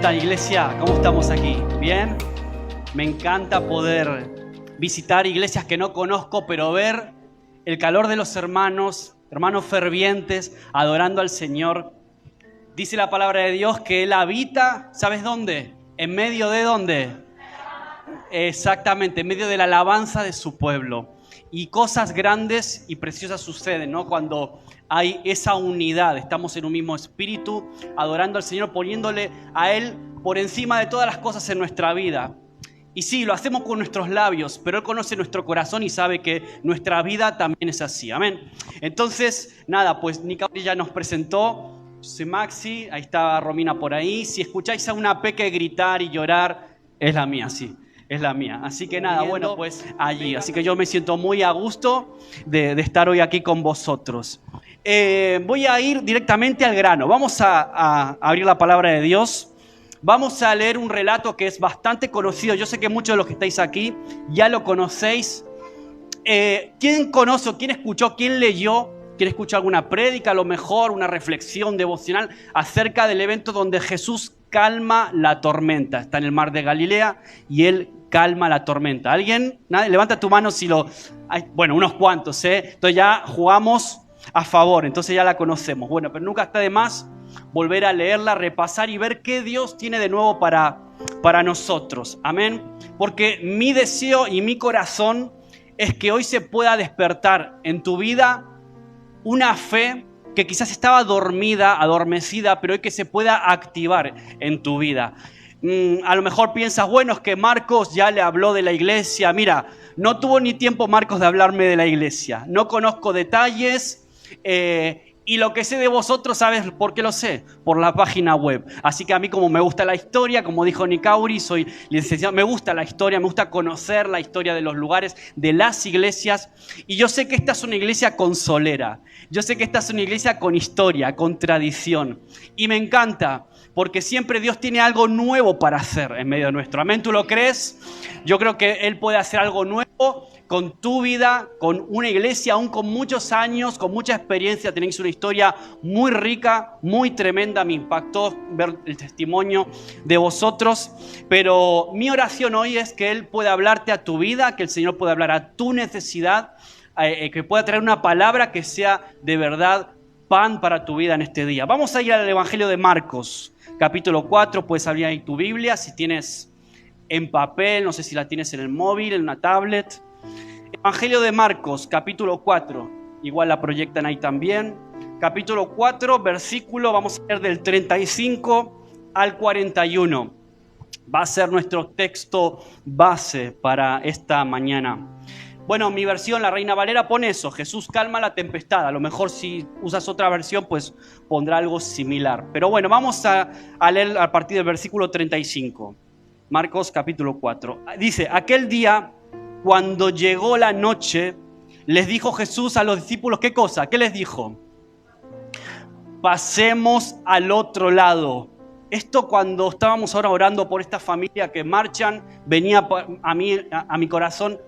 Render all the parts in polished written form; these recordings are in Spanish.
están, iglesia? ¿Cómo estamos aquí? ¿Bien? Me encanta poder visitar iglesias que no conozco, pero ver el calor de los hermanos fervientes, adorando al Señor. Dice la palabra de Dios que Él habita, ¿sabes dónde? ¿En medio de dónde? Exactamente, en medio de la alabanza de su pueblo. Y cosas grandes y preciosas suceden, ¿no? Cuando hay esa unidad, estamos en un mismo espíritu, adorando al Señor, poniéndole a Él por encima de todas las cosas en nuestra vida. Y sí, lo hacemos con nuestros labios, pero Él conoce nuestro corazón y sabe que nuestra vida también es así, amén. Entonces, nada, pues Nica ya nos presentó, soy Maxi, ahí está Romina por ahí. Si escucháis a una peque gritar y llorar, es la mía, sí. Es la mía. Así que nada, bueno, pues allí. Así que yo me siento muy a gusto de estar hoy aquí con vosotros. Voy a ir directamente al grano. Vamos a abrir la palabra de Dios. Vamos a leer un relato que es bastante conocido. Yo sé que muchos de los que estáis aquí ya lo conocéis. ¿Quién conoce o quién escuchó, quién leyó? ¿Quién escuchó alguna prédica, a lo mejor una reflexión devocional acerca del evento donde Jesús calma la tormenta? Está en el mar de Galilea y Él calma la tormenta. ¿Alguien? ¿Nadie? Levanta tu mano si lo... Bueno, unos cuantos, ¿eh? Entonces ya jugamos a favor, entonces ya la conocemos. Bueno, pero nunca está de más volver a leerla, repasar y ver qué Dios tiene de nuevo para nosotros. Amén. Porque mi deseo y mi corazón es que hoy se pueda despertar en tu vida una fe que quizás estaba dormida, adormecida, pero hoy que se pueda activar en tu vida. A lo mejor piensas, bueno, es que Marcos ya le habló de la iglesia. Mira, no tuvo ni tiempo Marcos de hablarme de la iglesia. No conozco detalles y lo que sé de vosotros, ¿sabes por qué lo sé? Por la página web. Así que a mí, como me gusta la historia, como dijo Nicauri, soy licenciado, me gusta la historia, me gusta conocer la historia de los lugares, de las iglesias. Y yo sé que esta es una iglesia consolera. Yo sé que esta es una iglesia con historia, con tradición. Y me encanta, porque siempre Dios tiene algo nuevo para hacer en medio nuestro. Amén, ¿tú lo crees? Yo creo que Él puede hacer algo nuevo con tu vida, con una iglesia, aún con muchos años, con mucha experiencia. Tenéis una historia muy rica, muy tremenda. Me impactó ver el testimonio de vosotros. Pero mi oración hoy es que Él pueda hablarte a tu vida, que el Señor pueda hablar a tu necesidad, que pueda traer una palabra que sea de verdad pan para tu vida en este día. Vamos a ir al Evangelio de Marcos, capítulo 4. Puedes abrir ahí tu Biblia, si tienes en papel, no sé si la tienes en el móvil, en una tablet. Evangelio de Marcos, capítulo 4. Igual la proyectan ahí también. Capítulo 4, versículo, vamos a leer del 35 al 41. Va a ser nuestro texto base para esta mañana. Bueno, mi versión, la Reina Valera, pone eso: Jesús calma la tempestad. A lo mejor si usas otra versión, pues pondrá algo similar. Pero bueno, vamos a leer a partir del versículo 35. Marcos capítulo 4. Dice, aquel día, cuando llegó la noche, les dijo Jesús a los discípulos, ¿qué cosa? ¿Qué les dijo? Pasemos al otro lado. Esto, cuando estábamos ahora orando por esta familia que marchan, venía a mi corazón.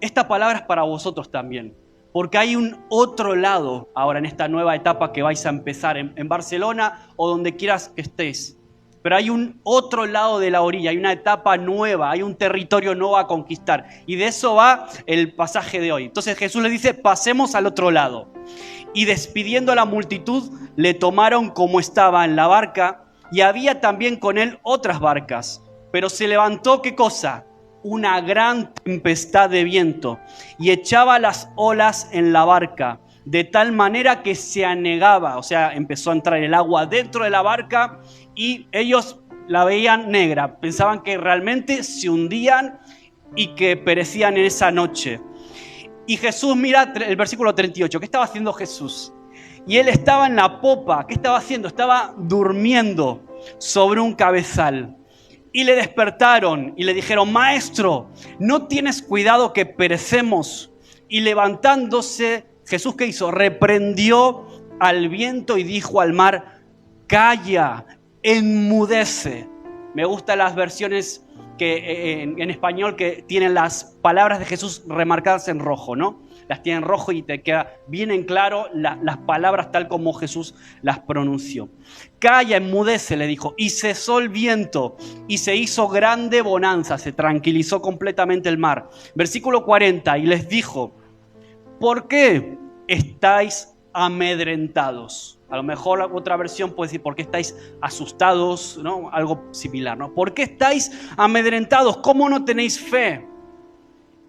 Esta palabra es para vosotros también, porque hay un otro lado ahora en esta nueva etapa que vais a empezar en Barcelona o donde quieras que estés. Pero hay un otro lado de la orilla, hay una etapa nueva, hay un territorio nuevo a conquistar. Y de eso va el pasaje de hoy. Entonces Jesús le dice, pasemos al otro lado. Y despidiendo a la multitud, le tomaron como estaba en la barca, y había también con él otras barcas. Pero se levantó, ¿qué cosa? Una gran tempestad de viento y echaba las olas en la barca de tal manera que se anegaba, o sea, empezó a entrar el agua dentro de la barca y ellos la veían negra, pensaban que realmente se hundían y que perecían en esa noche. Y Jesús, mira el versículo 38, ¿qué estaba haciendo Jesús? Y él estaba en la popa, ¿qué estaba haciendo? Estaba durmiendo sobre un cabezal. Y le despertaron y le dijeron, maestro, ¿no tienes cuidado que perecemos? Y levantándose, Jesús, ¿qué hizo? Reprendió al viento y dijo al mar, calla, enmudece. Me gustan las versiones que en español que tienen las palabras de Jesús remarcadas en rojo, ¿no? las tiene en rojo y te queda bien en claro las palabras tal como Jesús las pronunció. Calla, enmudece, le dijo, y cesó el viento y se hizo grande bonanza, se tranquilizó completamente el mar. Versículo 40, y les dijo, ¿por qué estáis amedrentados? A lo mejor otra versión puede decir, ¿por qué estáis asustados? ¿No? Algo similar, ¿no? ¿Por qué estáis amedrentados? ¿Cómo no tenéis fe?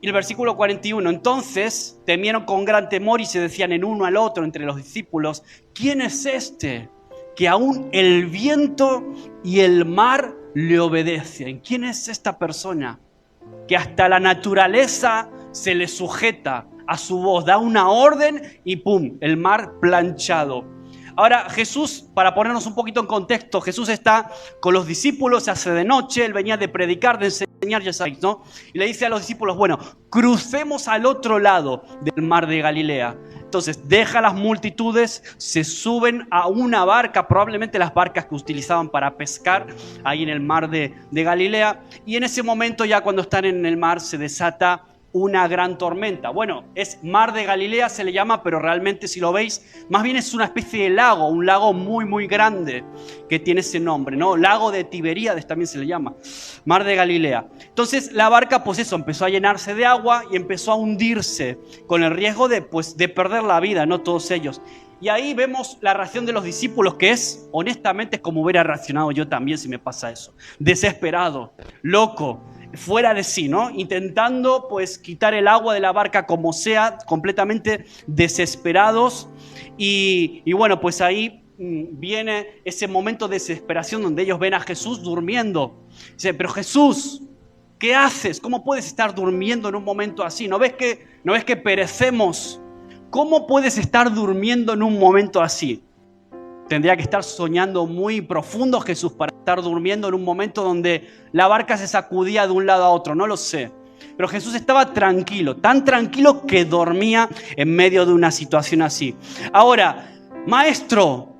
Y el versículo 41, entonces temieron con gran temor y se decían en uno al otro entre los discípulos, ¿quién es este que aún el viento y el mar le obedecen? ¿Quién es esta persona que hasta la naturaleza se le sujeta a su voz, da una orden y ¡pum!, el mar planchado? Ahora Jesús, para ponernos un poquito en contexto, Jesús está con los discípulos, se hace de noche, él venía de predicar, de enseñar, ya sabéis, ¿no? Y le dice a los discípulos, bueno, crucemos al otro lado del mar de Galilea. Entonces deja las multitudes, se suben a una barca, probablemente las barcas que utilizaban para pescar ahí en el mar de Galilea. Y en ese momento ya cuando están en el mar se desata una gran tormenta. Bueno, es mar de Galilea se le llama, pero realmente si lo veis, más bien es una especie de lago, un lago muy muy grande que tiene ese nombre, ¿no? Lago de Tiberíades también se le llama, mar de Galilea. Entonces la barca pues eso, empezó a llenarse de agua y empezó a hundirse con el riesgo de perder la vida, ¿no? Todos ellos. Y ahí vemos la reacción de los discípulos, que es, honestamente, es como hubiera reaccionado yo también si me pasa eso. Desesperado, loco, fuera de sí, ¿no? Intentando pues quitar el agua de la barca como sea, completamente desesperados. Y bueno, pues ahí viene ese momento de desesperación donde ellos ven a Jesús durmiendo. Dice, pero Jesús, ¿qué haces? ¿Cómo puedes estar durmiendo en un momento así? ¿No ves que perecemos? ¿Cómo puedes estar durmiendo en un momento así? Tendría que estar soñando muy profundo Jesús para estar durmiendo en un momento donde la barca se sacudía de un lado a otro, no lo sé. Pero Jesús estaba tranquilo, tan tranquilo que dormía en medio de una situación así. Ahora, maestro,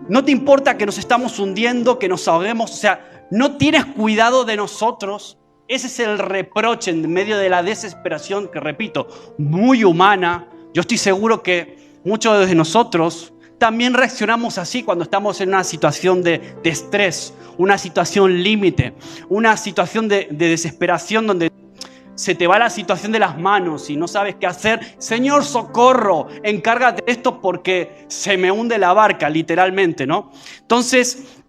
¿no te importa que nos estamos hundiendo, que nos ahoguemos? O sea, ¿no tienes cuidado de nosotros? Ese es el reproche en medio de la desesperación que, repito, muy humana. Yo estoy seguro que muchos de nosotros también reaccionamos así cuando estamos en una situación de estrés, una situación límite, una situación de desesperación donde se te va la situación de las manos y no sabes qué hacer. Señor, socorro, encárgate de esto porque se me hunde la barca, literalmente, ¿no? Entonces,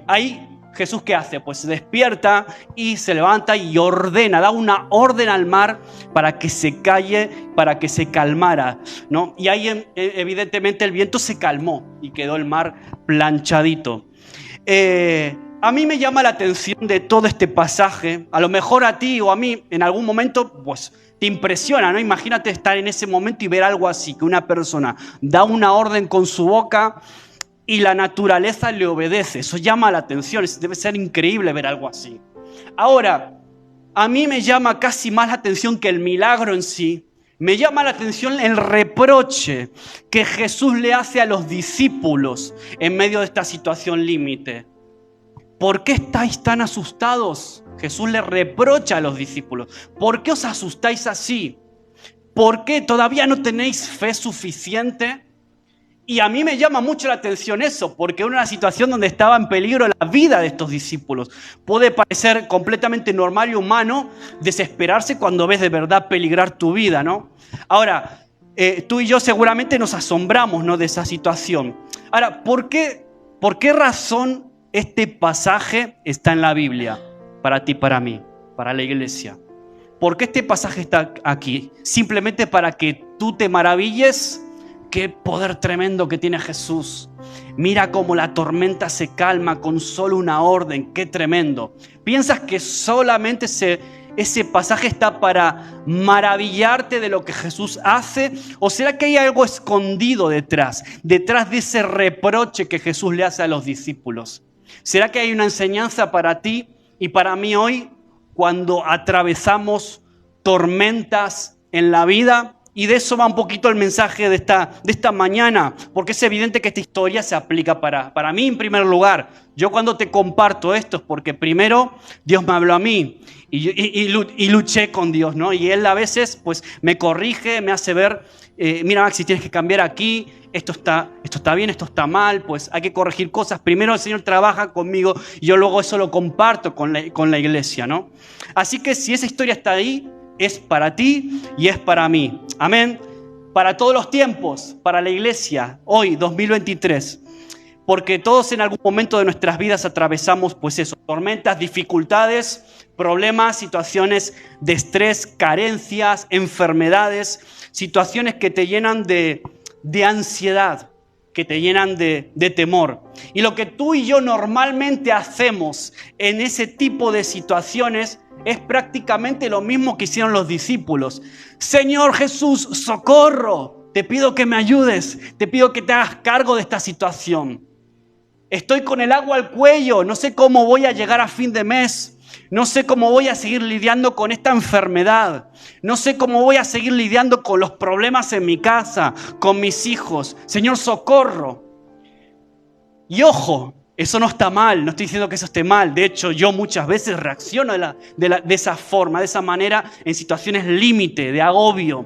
ahí Jesús, ¿qué hace? Pues se despierta y se levanta y ordena, da una orden al mar para que se calle, para que se calmara, ¿no? Y ahí evidentemente el viento se calmó y quedó el mar planchadito. A mí me llama la atención de todo este pasaje, a lo mejor a ti o a mí en algún momento pues te impresiona, ¿no? Imagínate estar en ese momento y ver algo así, que una persona da una orden con su boca y la naturaleza le obedece. Eso llama la atención, debe ser increíble ver algo así. Ahora, a mí me llama casi más la atención que el milagro en sí. Me llama la atención el reproche que Jesús le hace a los discípulos en medio de esta situación límite. ¿Por qué estáis tan asustados? Jesús le reprocha a los discípulos. ¿Por qué os asustáis así? ¿Por qué todavía no tenéis fe suficiente? Y a mí me llama mucho la atención eso, porque era una situación donde estaba en peligro la vida de estos discípulos. Puede parecer completamente normal y humano desesperarse cuando ves de verdad peligrar tu vida, ¿no? Ahora, tú y yo seguramente nos asombramos, ¿no?, de esa situación. Ahora, ¿por qué razón este pasaje está en la Biblia? Para ti, para mí, para la iglesia. ¿Por qué este pasaje está aquí? Simplemente para que tú te maravilles. Qué poder tremendo que tiene Jesús. Mira cómo la tormenta se calma con solo una orden. Qué tremendo. ¿Piensas que solamente ese pasaje está para maravillarte de lo que Jesús hace? ¿O será que hay algo escondido detrás de ese reproche que Jesús le hace a los discípulos? ¿Será que hay una enseñanza para ti y para mí hoy cuando atravesamos tormentas en la vida? Y de eso va un poquito el mensaje de esta mañana, porque es evidente que esta historia se aplica para mí en primer lugar. Yo cuando te comparto esto es porque primero Dios me habló a mí y luché con Dios, ¿no? Y Él a veces pues me corrige, me hace ver, mira Maxi, tienes que cambiar aquí, esto está bien, esto está mal, pues hay que corregir cosas. Primero el Señor trabaja conmigo y yo luego eso lo comparto con la iglesia, ¿no? Así que si esa historia está ahí, es para ti y es para mí. Amén. Para todos los tiempos, para la iglesia, hoy, 2023. Porque todos en algún momento de nuestras vidas atravesamos, pues eso, tormentas, dificultades, problemas, situaciones de estrés, carencias, enfermedades, situaciones que te llenan de ansiedad, que te llenan de temor. Y lo que tú y yo normalmente hacemos en ese tipo de situaciones es prácticamente lo mismo que hicieron los discípulos. Señor Jesús, socorro, te pido que me ayudes, te pido que te hagas cargo de esta situación. Estoy con el agua al cuello, no sé cómo voy a llegar a fin de mes, no sé cómo voy a seguir lidiando con esta enfermedad, no sé cómo voy a seguir lidiando con los problemas en mi casa, con mis hijos. Señor, socorro. Y ojo, eso no está mal, no estoy diciendo que eso esté mal. De hecho, yo muchas veces reacciono de esa forma, de esa manera, en situaciones límite, de agobio.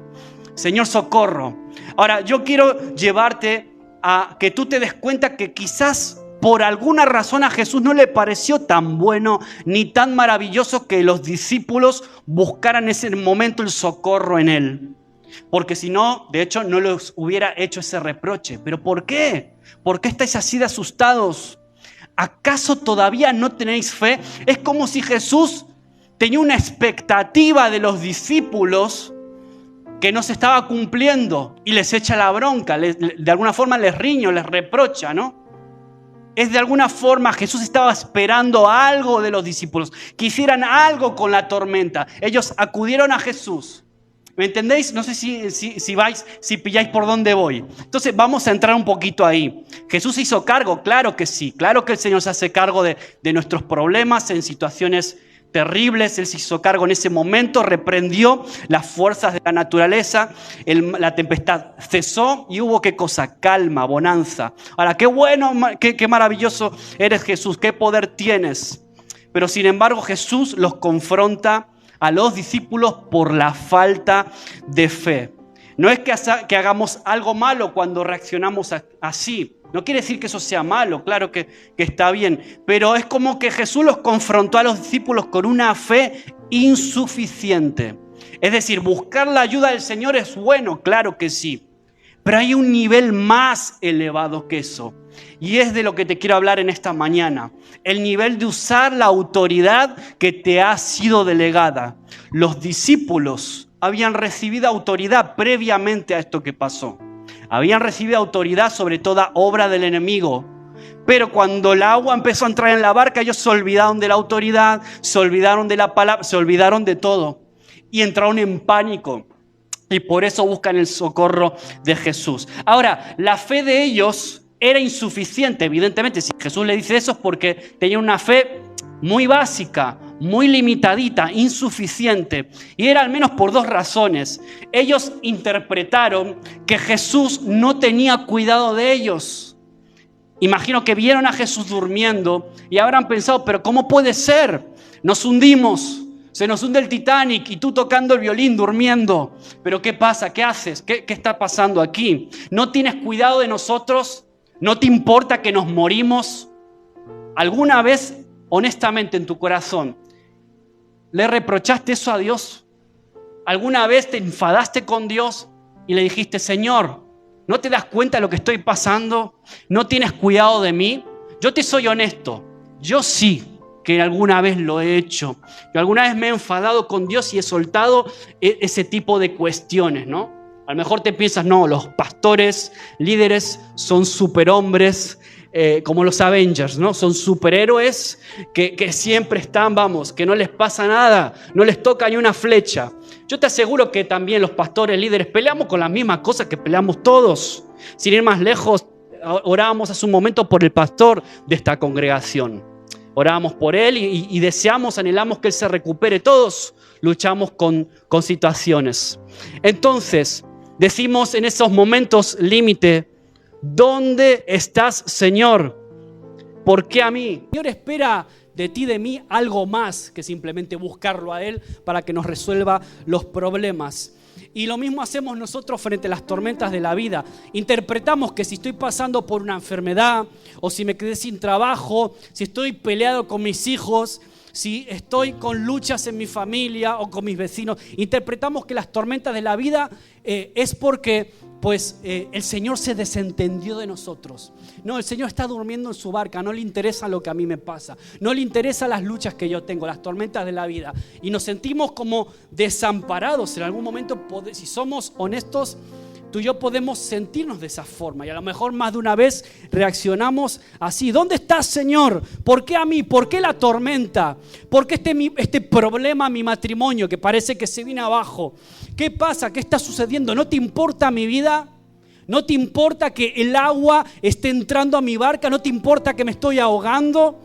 Señor, socorro. Ahora, yo quiero llevarte a que tú te des cuenta que quizás por alguna razón a Jesús no le pareció tan bueno ni tan maravilloso que los discípulos buscaran en ese momento el socorro en Él. Porque si no, de hecho, no les hubiera hecho ese reproche. ¿Pero por qué? ¿Por qué estáis así de asustados? ¿Acaso todavía no tenéis fe? Es como si Jesús tenía una expectativa de los discípulos que no se estaba cumpliendo y les echa la bronca, de alguna forma les riña, les reprocha, ¿no? Es de alguna forma Jesús estaba esperando algo de los discípulos, que hicieran algo con la tormenta. Ellos acudieron a Jesús. ¿Me entendéis? No sé si pilláis por dónde voy. Entonces vamos a entrar un poquito ahí. ¿Jesús se hizo cargo? Claro que sí. Claro que el Señor se hace cargo de nuestros problemas en situaciones terribles. Él se hizo cargo en ese momento, reprendió las fuerzas de la naturaleza, la tempestad cesó y hubo ¿qué cosa? Calma, bonanza. Ahora, qué bueno, qué maravilloso eres Jesús, qué poder tienes. Pero sin embargo Jesús los confronta a los discípulos por la falta de fe. No es que hagamos algo malo cuando reaccionamos así. No quiere decir que eso sea malo, claro que está bien. Pero es como que Jesús los confrontó a los discípulos con una fe insuficiente. Es decir, buscar la ayuda del Señor es bueno, claro que sí. Pero hay un nivel más elevado que eso. Y es de lo que te quiero hablar en esta mañana. El nivel de usar la autoridad que te ha sido delegada. Los discípulos habían recibido autoridad previamente a esto que pasó. Habían recibido autoridad sobre toda obra del enemigo. Pero cuando el agua empezó a entrar en la barca, ellos se olvidaron de la autoridad, se olvidaron de la palabra, se olvidaron de todo. Y entraron en pánico. Y por eso buscan el socorro de Jesús. Ahora, la fe de ellos era insuficiente, evidentemente. Si Jesús le dice eso es porque tenía una fe muy básica, muy limitadita, insuficiente. Y era al menos por dos razones. Ellos interpretaron que Jesús no tenía cuidado de ellos. Imagino que vieron a Jesús durmiendo y habrán pensado, pero ¿cómo puede ser? Nos hundimos. Se nos hunde el Titanic y tú tocando el violín, durmiendo. ¿Pero qué pasa? ¿Qué haces? ¿Qué está pasando aquí? ¿No tienes cuidado de nosotros? ¿No te importa que nos morimos? ¿Alguna vez, honestamente, en tu corazón, le reprochaste eso a Dios? ¿Alguna vez te enfadaste con Dios y le dijiste, Señor, ¿no te das cuenta de lo que estoy pasando? ¿No tienes cuidado de mí? Yo te soy honesto. Yo sí que alguna vez lo he hecho. Yo alguna vez me he enfadado con Dios y he soltado ese tipo de cuestiones, ¿no? A lo mejor te piensas, no, los pastores, líderes son superhombres, como los Avengers, ¿no? Son superhéroes que siempre están, que no les pasa nada, no les toca ni una flecha. Yo te aseguro que también los pastores, líderes, peleamos con las mismas cosas que peleamos todos. Sin ir más lejos, orábamos hace un momento por el pastor de esta congregación. Oramos por él y deseamos, anhelamos que él se recupere. Todos luchamos con situaciones. Entonces, decimos en esos momentos límite, ¿dónde estás, Señor? ¿Por qué a mí? El Señor espera de ti, de mí, algo más que simplemente buscarlo a Él para que nos resuelva los problemas. Y lo mismo hacemos nosotros frente a las tormentas de la vida. Interpretamos que si estoy pasando por una enfermedad, o si me quedé sin trabajo, si estoy peleado con mis hijos, si estoy con luchas en mi familia o con mis vecinos, interpretamos que las tormentas de la vida es porque el Señor se desentendió de nosotros. No, el Señor está durmiendo en su barca, no le interesa lo que a mí me pasa, no le interesan las luchas que yo tengo, las tormentas de la vida. Y nos sentimos como desamparados en algún momento. Si somos honestos, tú y yo podemos sentirnos de esa forma, y a lo mejor más de una vez reaccionamos así. ¿Dónde estás, Señor? ¿Por qué a mí? ¿Por qué la tormenta? ¿Por qué este problema, mi matrimonio, que parece que se viene abajo? ¿Qué pasa? ¿Qué está sucediendo? ¿No te importa mi vida? ¿No te importa que el agua esté entrando a mi barca? ¿No te importa que me estoy ahogando?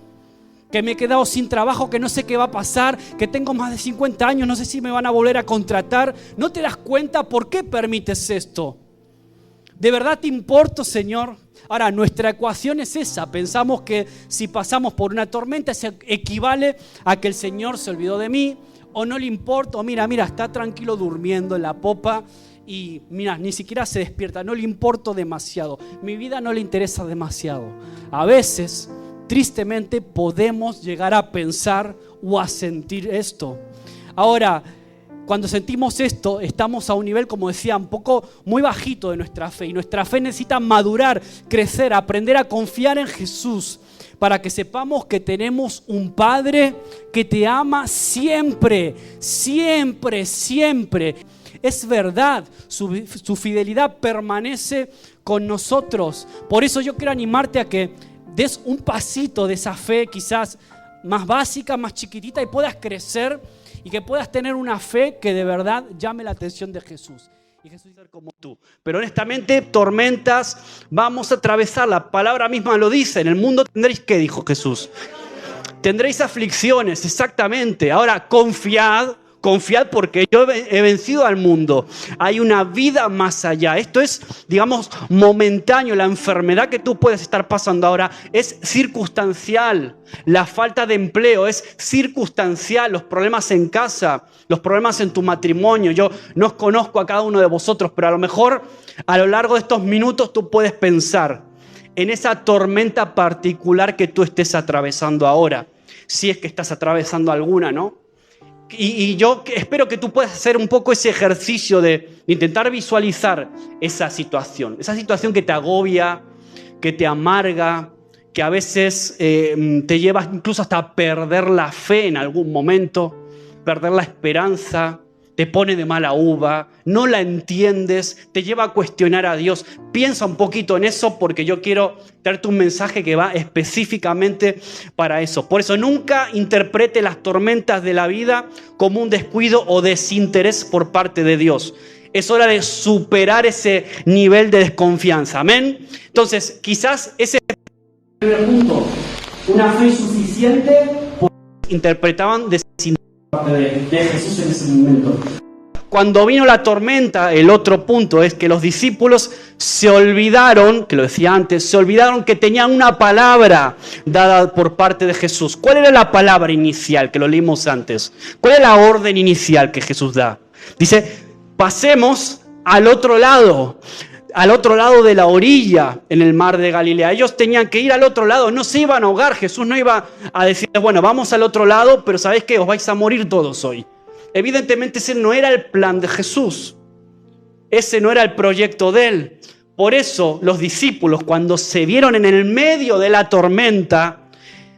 ¿Que me he quedado sin trabajo? ¿Que no sé qué va a pasar? ¿Que tengo más de 50 años? No sé si me van a volver a contratar. ¿No te das cuenta por qué permites esto? ¿De verdad te importo, Señor? Ahora, nuestra ecuación es esa. Pensamos que si pasamos por una tormenta, se equivale a que el Señor se olvidó de mí, o no le importa, o mira, está tranquilo durmiendo en la popa y mira, ni siquiera se despierta, no le importo demasiado, mi vida no le interesa demasiado. A veces, tristemente, podemos llegar a pensar o a sentir esto. Ahora, cuando sentimos esto, estamos a un nivel, como decía, un poco muy bajito de nuestra fe, y nuestra fe necesita madurar, crecer, aprender a confiar en Jesús, para que sepamos que tenemos un Padre que te ama siempre, siempre, siempre. Es verdad, su fidelidad permanece con nosotros. Por eso yo quiero animarte a que des un pasito de esa fe quizás más básica, más chiquitita, y puedas crecer y que puedas tener una fe que de verdad llame la atención de Jesús. Y Jesús es como tú. Pero honestamente, tormentas vamos a atravesar. La palabra misma lo dice. En el mundo tendréis, ¿qué dijo Jesús? Tendréis aflicciones, exactamente. Ahora, confiad porque yo he vencido al mundo. Hay una vida más allá. Esto es, digamos, momentáneo. La enfermedad que tú puedes estar pasando ahora es circunstancial. La falta de empleo es circunstancial. Los problemas en casa, los problemas en tu matrimonio. Yo no os conozco a cada uno de vosotros, pero a lo mejor a lo largo de estos minutos tú puedes pensar en esa tormenta particular que tú estés atravesando ahora. Si es que estás atravesando alguna, ¿no? Y yo espero que tú puedas hacer un poco ese ejercicio de intentar visualizar esa situación que te agobia, que te amarga, que a veces te lleva incluso hasta a perder la fe en algún momento, perder la esperanza, te pone de mala uva, no la entiendes, te lleva a cuestionar a Dios. Piensa un poquito en eso, porque yo quiero darte un mensaje que va específicamente para eso. Por eso nunca interprete las tormentas de la vida como un descuido o desinterés por parte de Dios. Es hora de superar ese nivel de desconfianza. Amén. Entonces, quizás ese es el primer punto. Una fe suficiente, interpretaban desinterés de Jesús en ese momento. Cuando vino la tormenta, el otro punto es que los discípulos se olvidaron, que lo decía antes, se olvidaron que tenían una palabra dada por parte de Jesús. ¿Cuál era la palabra inicial que lo leímos antes? ¿Cuál es la orden inicial que Jesús da? Dice, pasemos al otro lado de la orilla en el mar de Galilea. Ellos tenían que ir al otro lado, no se iban a ahogar. Jesús no iba a decirles, bueno, vamos al otro lado, pero ¿sabéis qué? Os vais a morir todos hoy. Evidentemente ese no era el plan de Jesús. Ese no era el proyecto de Él. Por eso los discípulos, cuando se vieron en el medio de la tormenta,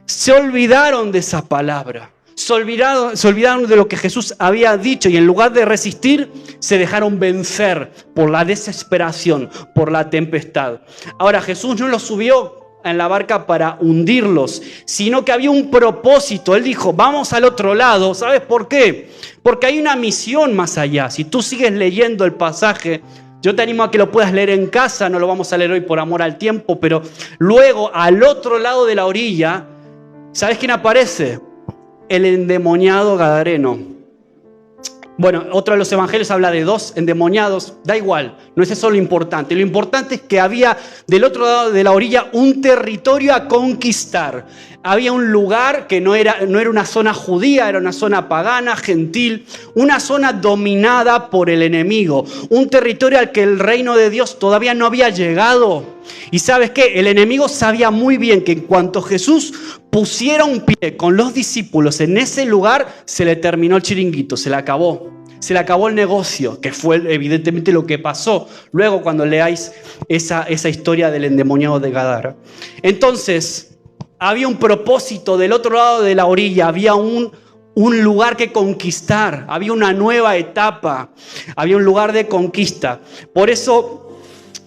se olvidaron de esa palabra. Se olvidaron de lo que Jesús había dicho, y en lugar de resistir, se dejaron vencer por la desesperación, por la tempestad. Ahora, Jesús no los subió en la barca para hundirlos, sino que había un propósito. Él dijo, vamos al otro lado. ¿Sabes por qué? Porque hay una misión más allá. Si tú sigues leyendo el pasaje, yo te animo a que lo puedas leer en casa. No lo vamos a leer hoy por amor al tiempo, pero luego, al otro lado de la orilla, ¿sabes quién aparece? El endemoniado gadareno. Bueno, otro de los evangelios habla de 2 endemoniados. Da igual, no es eso lo importante. Lo importante es que había del otro lado de la orilla un territorio a conquistar. Había un lugar que no era una zona judía, era una zona pagana, gentil, una zona dominada por el enemigo, un territorio al que el reino de Dios todavía no había llegado. Y ¿sabes qué? El enemigo sabía muy bien que en cuanto Jesús pusiera un pie con los discípulos en ese lugar, se le terminó el chiringuito, se le acabó. Se le acabó el negocio, que fue evidentemente lo que pasó luego cuando leáis esa historia del endemoniado de Gadara. Entonces, había un propósito del otro lado de la orilla, había un lugar que conquistar, había una nueva etapa, había un lugar de conquista. Por eso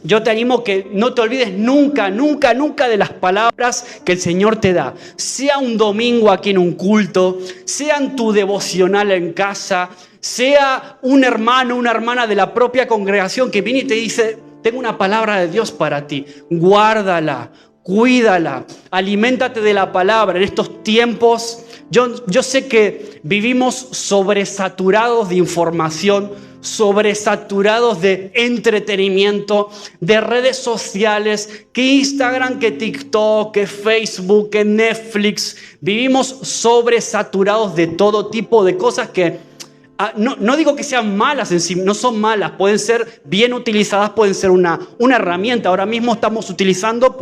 yo te animo que no te olvides nunca, nunca, nunca de las palabras que el Señor te da. Sea un domingo aquí en un culto, sea en tu devocional en casa, sea un hermano, una hermana de la propia congregación que viene y te dice, tengo una palabra de Dios para ti, guárdala, cuídala, aliméntate de la palabra en estos tiempos. Yo sé que vivimos sobresaturados de información, sobresaturados de entretenimiento, de redes sociales, que Instagram, que TikTok, que Facebook, que Netflix. Vivimos sobresaturados de todo tipo de cosas que no digo que sean malas en sí, no son malas, pueden ser bien utilizadas, pueden ser una herramienta. Ahora mismo estamos utilizando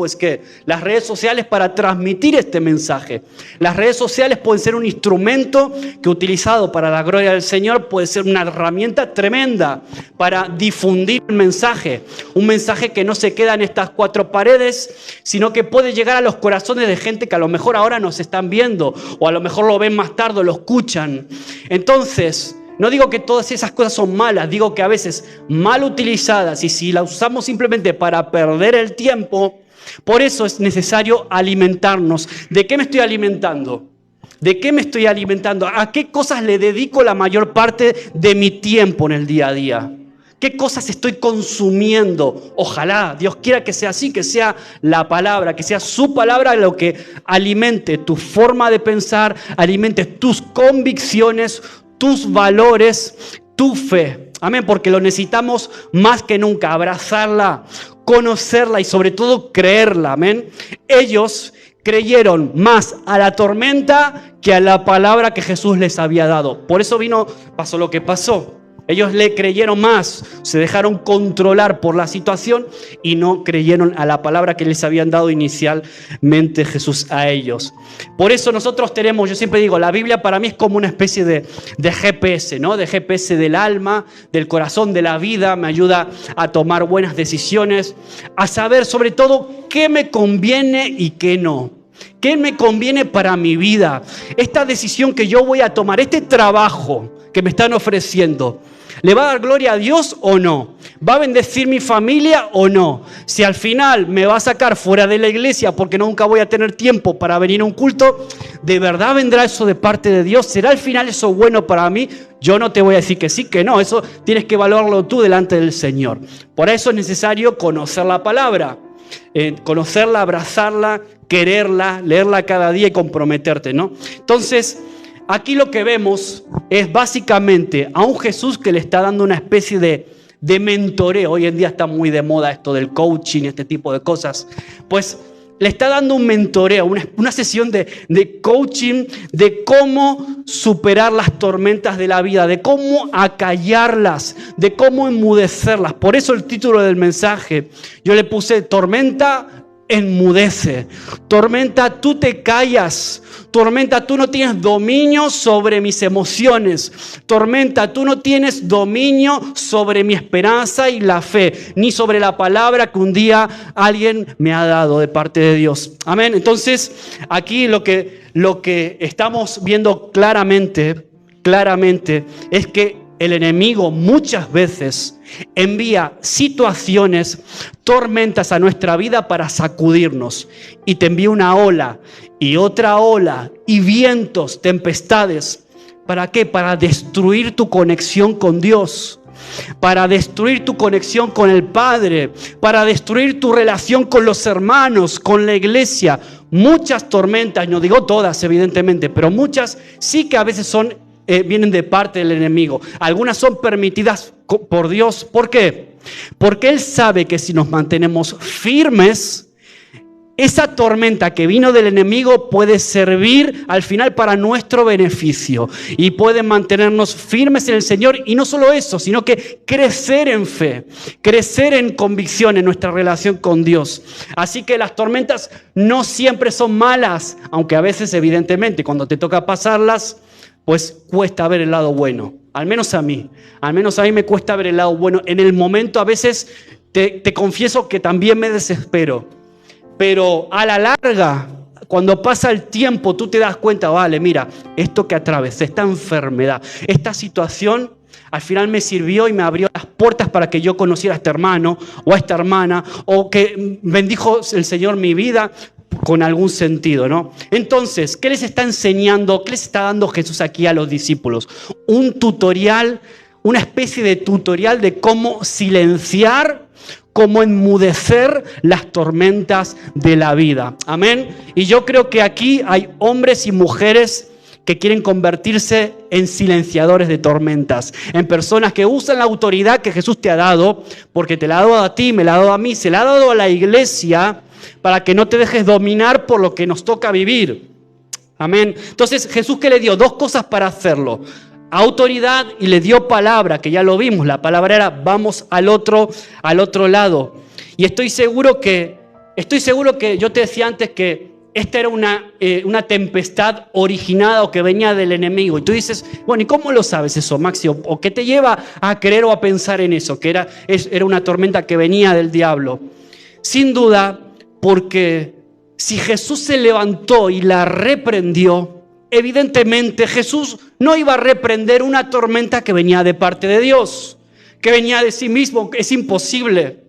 las redes sociales para transmitir este mensaje. Las redes sociales pueden ser un instrumento que utilizado para la gloria del Señor puede ser una herramienta tremenda para difundir el mensaje. Un mensaje que no se queda en estas 4 paredes, sino que puede llegar a los corazones de gente que a lo mejor ahora nos están viendo o a lo mejor lo ven más tarde o lo escuchan. Entonces, no digo que todas esas cosas son malas, digo que a veces mal utilizadas y si las usamos simplemente para perder el tiempo, por eso es necesario alimentarnos. ¿De qué me estoy alimentando? ¿De qué me estoy alimentando? ¿A qué cosas le dedico la mayor parte de mi tiempo en el día a día? ¿Qué cosas estoy consumiendo? Ojalá Dios quiera que sea así, que sea la palabra, que sea su palabra lo que alimente tu forma de pensar, alimente tus convicciones, tus valores, tu fe. Amén, porque lo necesitamos más que nunca, abrazarla, conocerla y sobre todo creerla. Amén. Ellos creyeron más a la tormenta que a la palabra que Jesús les había dado. Por eso pasó lo que pasó. Ellos le creyeron más, se dejaron controlar por la situación y no creyeron a la palabra que les habían dado inicialmente Jesús a ellos. Por eso nosotros tenemos, yo siempre digo, la Biblia para mí es como una especie de GPS, ¿no? De GPS del alma, del corazón, de la vida. Me ayuda a tomar buenas decisiones, a saber sobre todo qué me conviene y qué no. ¿Qué me conviene para mi vida? Esta decisión que yo voy a tomar, este trabajo que me están ofreciendo, ¿le va a dar gloria a Dios o no? ¿Va a bendecir mi familia o no? Si al final me va a sacar fuera de la iglesia porque nunca voy a tener tiempo para venir a un culto, ¿de verdad vendrá eso de parte de Dios? ¿Será al final eso bueno para mí? Yo no te voy a decir que sí, que no. Eso tienes que evaluarlo tú delante del Señor. Por eso es necesario conocer la palabra. Conocerla, abrazarla, quererla, leerla cada día y comprometerte, ¿no? Entonces, aquí lo que vemos es básicamente a un Jesús que le está dando una especie de mentoreo. Hoy en día está muy de moda esto del coaching, este tipo de cosas. Pues le está dando un mentoreo, una sesión de coaching de cómo superar las tormentas de la vida, de cómo acallarlas, de cómo enmudecerlas. Por eso el título del mensaje, yo le puse tormenta, enmudece. Tormenta, tú te callas. Tormenta, tú no tienes dominio sobre mis emociones. Tormenta, tú no tienes dominio sobre mi esperanza y la fe, ni sobre la palabra que un día alguien me ha dado de parte de Dios. Amén. Entonces, aquí lo que estamos viendo claramente es que el enemigo muchas veces envía situaciones, tormentas a nuestra vida para sacudirnos. Y te envía una ola y otra ola y vientos, tempestades. ¿Para qué? Para destruir tu conexión con Dios. Para destruir tu conexión con el Padre. Para destruir tu relación con los hermanos, con la iglesia. Muchas tormentas, no digo todas evidentemente, pero muchas sí que a veces son vienen de parte del enemigo. Algunas son permitidas por Dios. ¿Por qué? Porque Él sabe que si nos mantenemos firmes, esa tormenta que vino del enemigo puede servir al final para nuestro beneficio y puede mantenernos firmes en el Señor. Y no solo eso, sino que crecer en fe, crecer en convicción en nuestra relación con Dios. Así que las tormentas no siempre son malas, aunque a veces, evidentemente, cuando te toca pasarlas, pues cuesta ver el lado bueno. Al menos a mí me cuesta ver el lado bueno. En el momento a veces te confieso que también me desespero. Pero a la larga, cuando pasa el tiempo, tú te das cuenta, vale, mira, esto que atravesé, esta enfermedad, esta situación, al final me sirvió y me abrió las puertas para que yo conociera a este hermano o a esta hermana, o que bendijo el Señor mi vida con algún sentido, ¿no? Entonces, ¿qué les está enseñando? ¿Qué les está dando Jesús aquí a los discípulos? Un tutorial, una especie de tutorial de cómo silenciar, cómo enmudecer las tormentas de la vida. Amén. Y yo creo que aquí hay hombres y mujeres que quieren convertirse en silenciadores de tormentas, en personas que usan la autoridad que Jesús te ha dado, porque te la ha dado a ti, me la ha dado a mí, se la ha dado a la iglesia, para que no te dejes dominar por lo que nos toca vivir. Amén. Entonces, Jesús, ¿qué le dio? Dos cosas para hacerlo: autoridad, y le dio palabra, que ya lo vimos. La palabra era vamos al otro lado. Y estoy seguro que yo te decía antes que esta era una tempestad originada o que venía del enemigo. Y tú dices, bueno, ¿y cómo lo sabes eso, Maxi? ¿O qué te lleva a creer o a pensar en eso? Que era una tormenta que venía del diablo. Sin duda, porque si Jesús se levantó y la reprendió, evidentemente Jesús no iba a reprender una tormenta que venía de parte de Dios, que venía de sí mismo. Es imposible.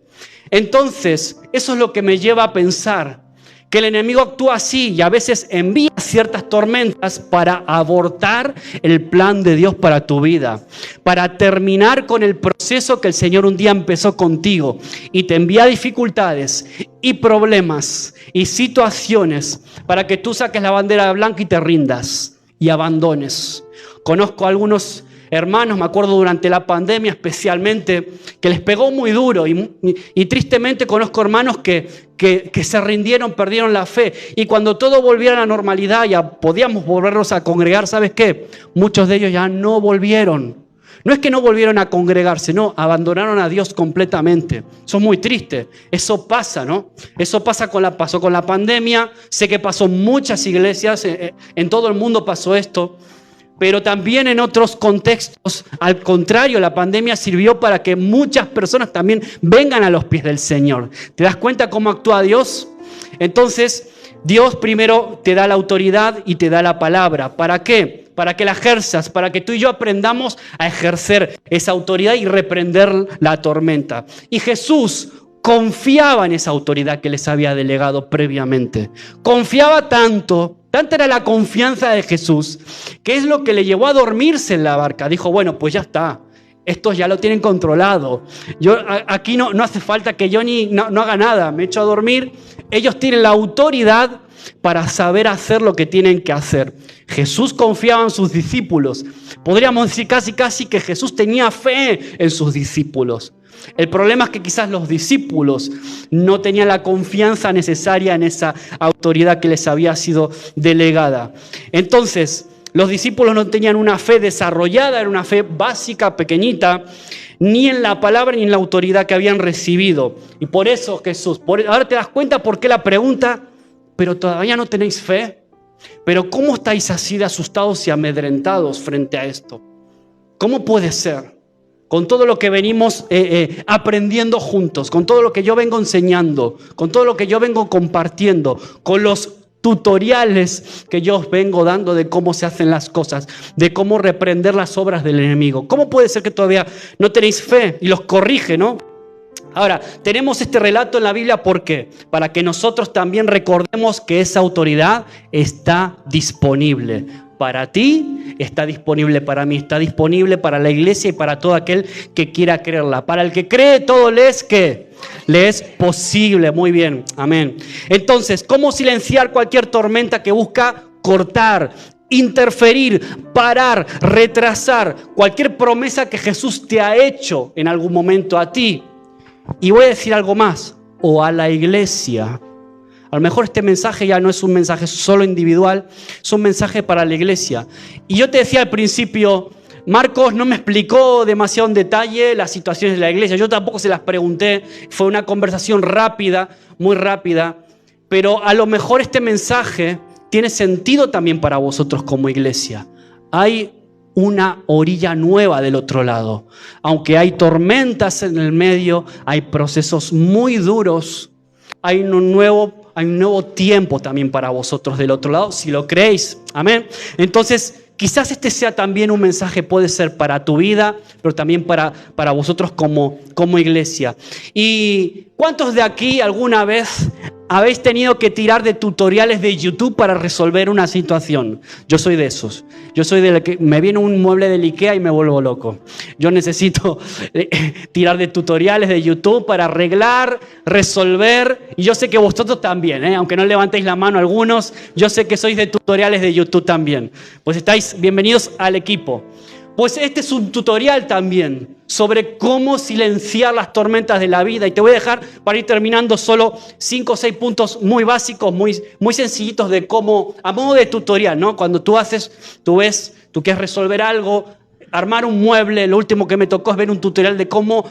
Entonces, eso es lo que me lleva a pensar que el enemigo actúa así y a veces envía ciertas tormentas para abortar el plan de Dios para tu vida, para terminar con el proceso que el Señor un día empezó contigo, y te envía dificultades y problemas y situaciones para que tú saques la bandera blanca y te rindas y abandones. Conozco a algunos hermanos, me acuerdo durante la pandemia especialmente, que les pegó muy duro y tristemente conozco hermanos que se rindieron, perdieron la fe, y cuando todo volviera a la normalidad, ya podíamos volvernos a congregar, ¿sabes qué? Muchos de ellos ya no volvieron. No es que no volvieron a congregarse, no, abandonaron a Dios completamente. Eso es muy triste. Eso pasa, ¿no? Eso pasó con la pandemia. Sé que pasó en muchas iglesias, en todo el mundo pasó esto. Pero también en otros contextos, al contrario, la pandemia sirvió para que muchas personas también vengan a los pies del Señor. ¿Te das cuenta cómo actúa Dios? Entonces, Dios primero te da la autoridad y te da la palabra. ¿Para qué? Para que la ejerzas, para que tú y yo aprendamos a ejercer esa autoridad y reprender la tormenta. Y Jesús confiaba en esa autoridad que les había delegado previamente. Confiaba tanta era la confianza de Jesús, que es lo que le llevó a dormirse en la barca. Dijo, bueno, pues ya está, estos ya lo tienen controlado. Aquí no hace falta que yo no haga nada, me echo a dormir. Ellos tienen la autoridad para saber hacer lo que tienen que hacer. Jesús confiaba en sus discípulos. Podríamos decir casi que Jesús tenía fe en sus discípulos. El problema es que quizás los discípulos no tenían la confianza necesaria en esa autoridad que les había sido delegada. Entonces, los discípulos no tenían una fe desarrollada, era una fe básica, pequeñita, ni en la palabra ni en la autoridad que habían recibido. Y por eso Jesús, ahora te das cuenta por qué la pregunta, pero todavía no tenéis fe. Pero ¿cómo estáis así de asustados y amedrentados frente a esto? ¿Cómo puede ser? Con todo lo que venimos aprendiendo juntos, con todo lo que yo vengo enseñando, con todo lo que yo vengo compartiendo, con los tutoriales que yo os vengo dando de cómo se hacen las cosas, de cómo reprender las obras del enemigo. ¿Cómo puede ser que todavía no tenéis fe? Y los corrige, ¿no? Ahora, tenemos este relato en la Biblia, ¿por qué? Para que nosotros también recordemos que esa autoridad está disponible. Para ti, está disponible para mí, está disponible para la iglesia y para todo aquel que quiera creerla. Para el que cree, todo le es posible. Muy bien, amén. Entonces, ¿cómo silenciar cualquier tormenta que busca cortar, interferir, parar, retrasar cualquier promesa que Jesús te ha hecho en algún momento a ti. Y voy a decir algo más, o a la iglesia. A lo mejor este mensaje ya no es un mensaje solo individual, es un mensaje para la iglesia. Y yo te decía al principio, Marcos no me explicó demasiado en detalle las situaciones de la iglesia. Yo tampoco se las pregunté. Fue una conversación rápida, muy rápida. Pero a lo mejor este mensaje tiene sentido también para vosotros como iglesia. Hay una orilla nueva del otro lado. Aunque hay tormentas en el medio, hay procesos muy duros. Hay un nuevo tiempo también para vosotros del otro lado, si lo creéis. Amén. Entonces, quizás este sea también un mensaje, puede ser para tu vida, pero también para vosotros como iglesia. ¿Y cuántos de aquí alguna vez habéis tenido que tirar de tutoriales de YouTube para resolver una situación? Yo soy de esos. Yo soy del que me viene un mueble del IKEA y me vuelvo loco. Yo necesito tirar de tutoriales de YouTube para arreglar, resolver. Y yo sé que vosotros también, aunque no levantéis la mano algunos, yo sé que sois de tutoriales de YouTube también. Pues estáis bienvenidos al equipo. Pues este es un tutorial también sobre cómo silenciar las tormentas de la vida. Y te voy a dejar, para ir terminando, solo 5 o 6 puntos muy básicos, muy sencillitos de cómo, a modo de tutorial, ¿no? Cuando tú quieres resolver algo, armar un mueble, lo último que me tocó es ver un tutorial de cómo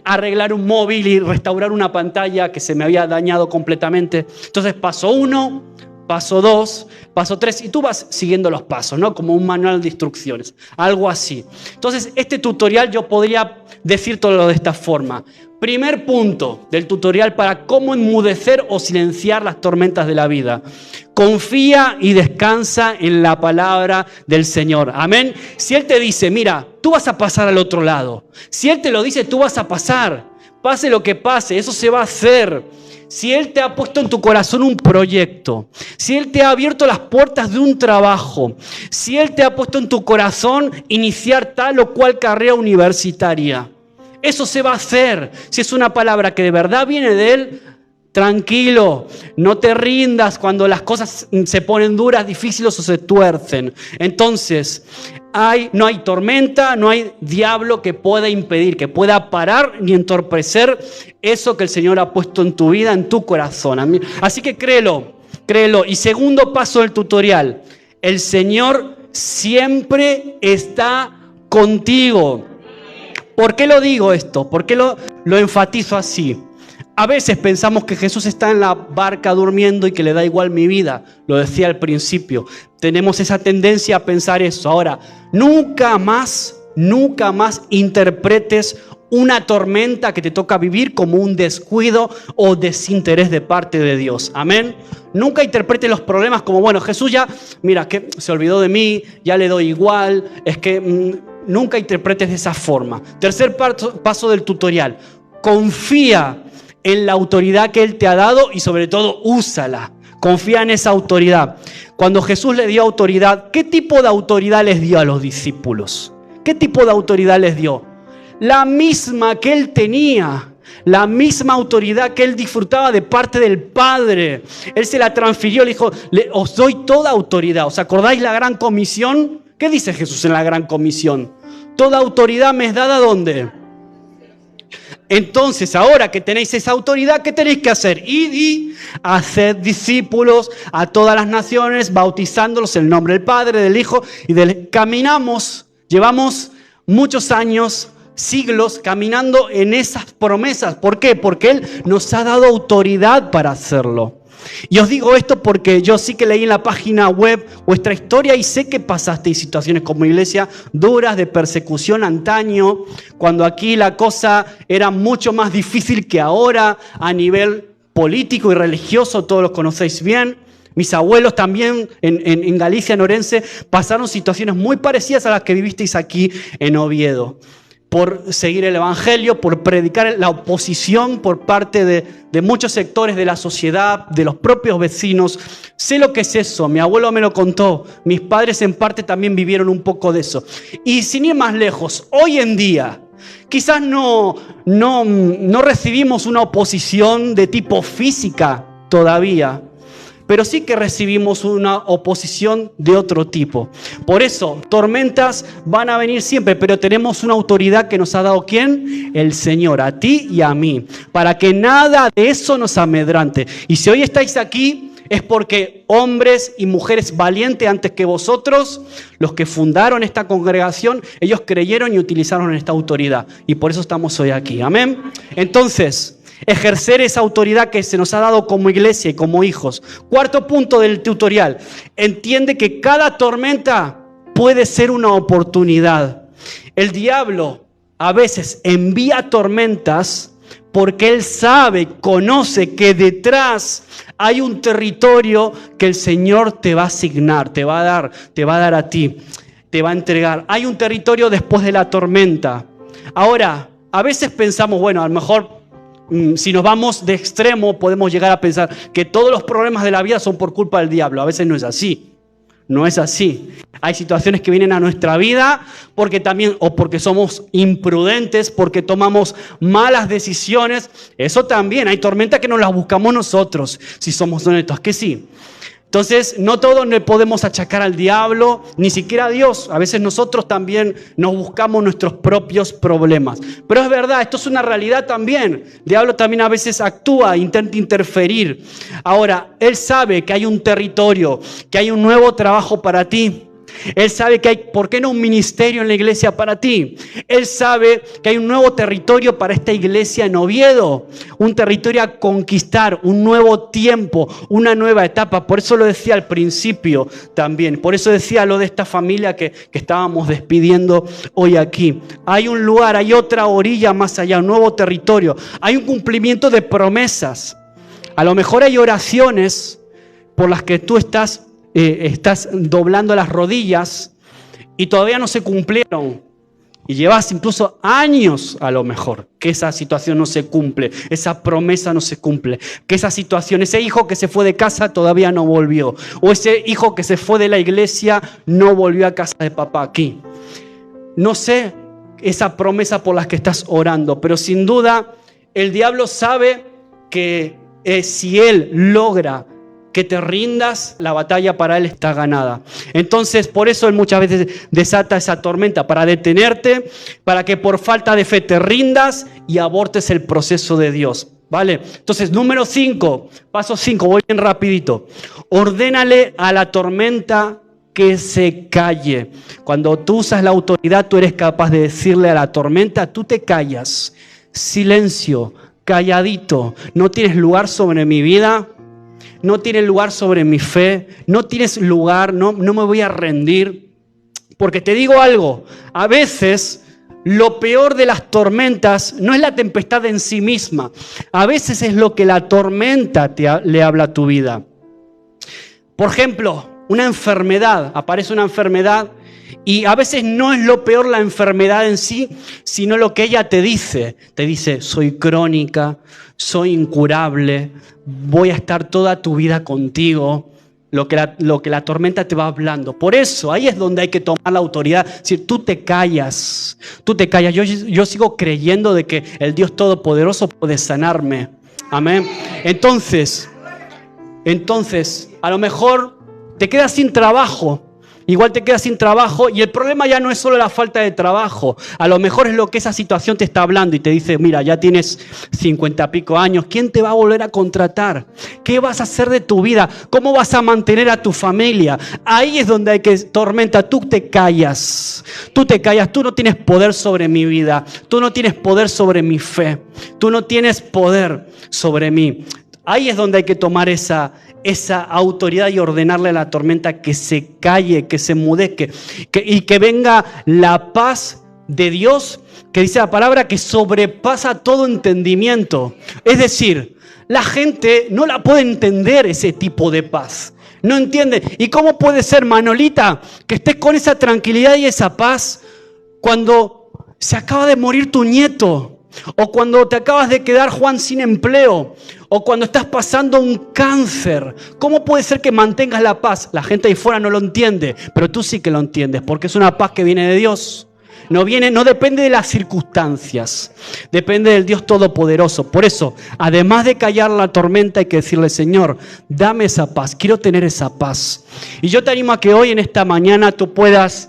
arreglar un móvil y restaurar una pantalla que se me había dañado completamente. Entonces, paso 1... paso 2, paso 3, y tú vas siguiendo los pasos, ¿no? Como un manual de instrucciones, algo así. Entonces, este tutorial yo podría decir todo de esta forma. Primer punto del tutorial para cómo enmudecer o silenciar las tormentas de la vida. Confía y descansa en la palabra del Señor. Amén. Si Él te dice, mira, tú vas a pasar al otro lado. Si Él te lo dice, tú vas a pasar. Pase lo que pase, eso se va a hacer. Si Él te ha puesto en tu corazón un proyecto, si Él te ha abierto las puertas de un trabajo, si Él te ha puesto en tu corazón iniciar tal o cual carrera universitaria, eso se va a hacer. Si es una palabra que de verdad viene de Él, tranquilo, no te rindas cuando las cosas se ponen duras, difíciles o se tuercen. Entonces, no hay tormenta, no hay diablo que pueda impedir, que pueda parar ni entorpecer eso que el Señor ha puesto en tu vida, en tu corazón. Así que créelo. Y segundo paso del tutorial, el Señor siempre está contigo. ¿Por qué lo digo esto? ¿Por qué lo enfatizo así? A veces pensamos que Jesús está en la barca durmiendo y que le da igual mi vida. Lo decía al principio. Tenemos esa tendencia a pensar eso. Ahora, nunca más interpretes una tormenta que te toca vivir como un descuido o desinterés de parte de Dios. Amén. Nunca interpretes los problemas como, bueno, Jesús ya, mira, que se olvidó de mí, ya le doy igual. Es que nunca interpretes de esa forma. Tercer paso del tutorial. Confía en la autoridad que Él te ha dado y sobre todo úsala. Confía en esa autoridad. Cuando Jesús le dio autoridad, ¿qué tipo de autoridad les dio a los discípulos? ¿Qué tipo de autoridad les dio? La misma que Él tenía, la misma autoridad que Él disfrutaba de parte del Padre. Él se la transfirió, le dijo, os doy toda autoridad. ¿Os acordáis la gran comisión? ¿Qué dice Jesús en la gran comisión? Toda autoridad me es dada, ¿dónde? Entonces, ahora que tenéis esa autoridad, ¿qué tenéis que hacer? Id y haced discípulos a todas las naciones, bautizándolos en el nombre del Padre, del Hijo y del... Caminamos, llevamos muchos años, siglos, caminando en esas promesas. ¿Por qué? Porque Él nos ha dado autoridad para hacerlo. Y os digo esto porque yo sí que leí en la página web vuestra historia y sé que pasasteis situaciones como iglesia duras de persecución antaño, cuando aquí la cosa era mucho más difícil que ahora a nivel político y religioso, todos los conocéis bien. Mis abuelos también en Galicia, en Orense, pasaron situaciones muy parecidas a las que vivisteis aquí en Oviedo. Por seguir el evangelio, por predicar la oposición por parte de muchos sectores de la sociedad, de los propios vecinos. Sé lo que es eso, mi abuelo me lo contó, mis padres en parte también vivieron un poco de eso. Y sin ir más lejos, hoy en día, quizás no recibimos una oposición de tipo física todavía, pero sí que recibimos una oposición de otro tipo. Por eso, tormentas van a venir siempre, pero tenemos una autoridad que nos ha dado ¿quién? El Señor, a ti y a mí, para que nada de eso nos amedrante. Y si hoy estáis aquí, es porque hombres y mujeres valientes antes que vosotros, los que fundaron esta congregación, ellos creyeron y utilizaron esta autoridad. Y por eso estamos hoy aquí. Amén. Entonces, ejercer esa autoridad que se nos ha dado como iglesia y como hijos. Cuarto punto del tutorial. Entiende que cada tormenta puede ser una oportunidad. El diablo a veces envía tormentas porque él sabe, conoce que detrás hay un territorio que el Señor te va a asignar, te va a dar a ti, te va a entregar. Hay un territorio después de la tormenta. Ahora, a veces pensamos, bueno, a lo mejor si nos vamos de extremo podemos llegar a pensar que todos los problemas de la vida son por culpa del diablo. A veces no es así. No es así. Hay situaciones que vienen a nuestra vida porque también, o porque somos imprudentes, porque tomamos malas decisiones. Eso también. Hay tormentas que nos las buscamos nosotros, si somos honestos, que sí. Entonces, no todo le podemos achacar al diablo, ni siquiera a Dios. A veces nosotros también nos buscamos nuestros propios problemas. Pero es verdad, esto es una realidad también. El diablo también a veces actúa, intenta interferir. Ahora, él sabe que hay un territorio, que hay un nuevo trabajo para ti. Él sabe que hay, ¿por qué no un ministerio en la iglesia para ti? Él sabe que hay un nuevo territorio para esta iglesia en Oviedo, un territorio a conquistar, un nuevo tiempo, una nueva etapa. Por eso lo decía al principio también, por eso decía lo de esta familia que estábamos despidiendo hoy aquí. Hay un lugar, hay otra orilla más allá, un nuevo territorio, hay un cumplimiento de promesas. A lo mejor hay oraciones por las que tú estás doblando las rodillas y todavía no se cumplieron y llevas incluso años a lo mejor que esa situación no se cumple, esa promesa no se cumple, que esa situación, ese hijo que se fue de casa todavía no volvió, o ese hijo que se fue de la iglesia no volvió a casa de papá aquí. No sé esa promesa por la que estás orando, pero sin duda el diablo sabe que si él logra que te rindas, la batalla para él está ganada. Entonces, por eso él muchas veces desata esa tormenta, para detenerte, para que por falta de fe te rindas y abortes el proceso de Dios. ¿Vale? Entonces, número 5, paso 5, voy bien rapidito. Ordénale a la tormenta que se calle. Cuando tú usas la autoridad, tú eres capaz de decirle a la tormenta, tú te callas. Silencio, calladito, no tienes lugar sobre mi vida. No tienes lugar sobre mi fe, no tienes lugar, no me voy a rendir. Porque te digo algo, a veces lo peor de las tormentas no es la tempestad en sí misma. A veces es lo que la tormenta le habla a tu vida. Por ejemplo, una enfermedad, aparece una enfermedad y a veces no es lo peor la enfermedad en sí, sino lo que ella te dice. Te dice, soy crónica, soy incurable, voy a estar toda tu vida contigo. Lo que la tormenta te va hablando. Por eso, ahí es donde hay que tomar la autoridad. Es decir, tú te callas. Yo sigo creyendo de que el Dios Todopoderoso puede sanarme. Amén. Entonces, a lo mejor te quedas sin trabajo. Igual te quedas sin trabajo y el problema ya no es solo la falta de trabajo. A lo mejor es lo que esa situación te está hablando y te dice, mira, ya tienes 50 y pico años, ¿quién te va a volver a contratar? ¿Qué vas a hacer de tu vida? ¿Cómo vas a mantener a tu familia? Ahí es donde hay que tormenta, tú te callas, tú no tienes poder sobre mi vida, tú no tienes poder sobre mi fe, tú no tienes poder sobre mí. Ahí es donde hay que tomar esa autoridad y ordenarle a la tormenta que se calle, que se mudezque, y que venga la paz de Dios, que dice la palabra que sobrepasa todo entendimiento. Es decir, la gente no la puede entender ese tipo de paz. No entiende. ¿Y cómo puede ser, Manolita, que estés con esa tranquilidad y esa paz cuando se acaba de morir tu nieto? O cuando te acabas de quedar, Juan, sin empleo. O cuando estás pasando un cáncer. ¿Cómo puede ser que mantengas la paz? La gente ahí fuera no lo entiende, pero tú sí que lo entiendes, porque es una paz que viene de Dios. no depende de las circunstancias, depende del Dios Todopoderoso. Por eso, además de callar la tormenta, hay que decirle: Señor, dame esa paz, quiero tener esa paz. Y yo te animo a que hoy en esta mañana tú puedas